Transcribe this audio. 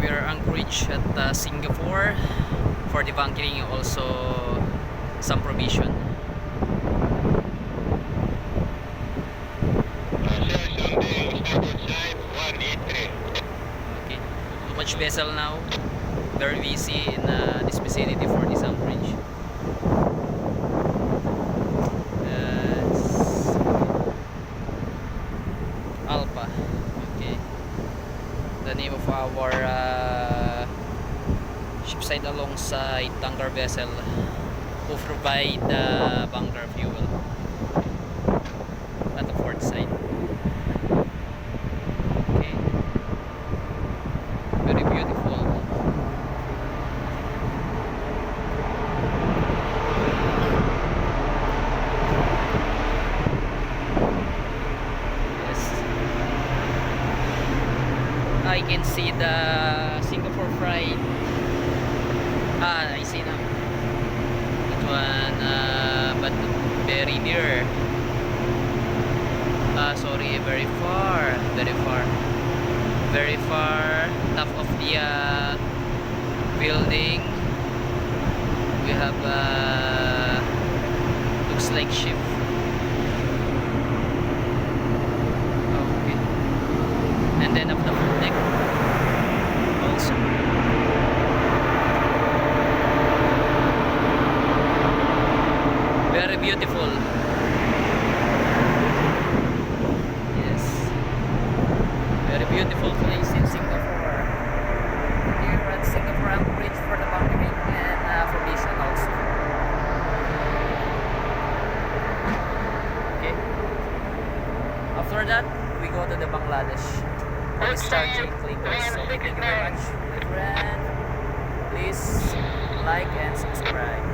we are anchorage at Singapore for the bunkering, also some provision. Okay, too much vessel now, very busy in this vicinity for this anchorage. Alpha. Okay, the name of our shipside alongside tanker vessel who provide bunker fuel at the port side. Okay, very beautiful. I can see the Singapore Pride. I see now. That one, but very near. Sorry, very far, very far. Top of the building. We have looks like ship. And then up the deck also. Very beautiful. Yes, very beautiful place in Singapore. Here at Singapore Anchorage for the bunkering and provision also. Okay, after that we go to the Bangladesh. Please charging clickers. So thank you very much, my friend. Please like and subscribe.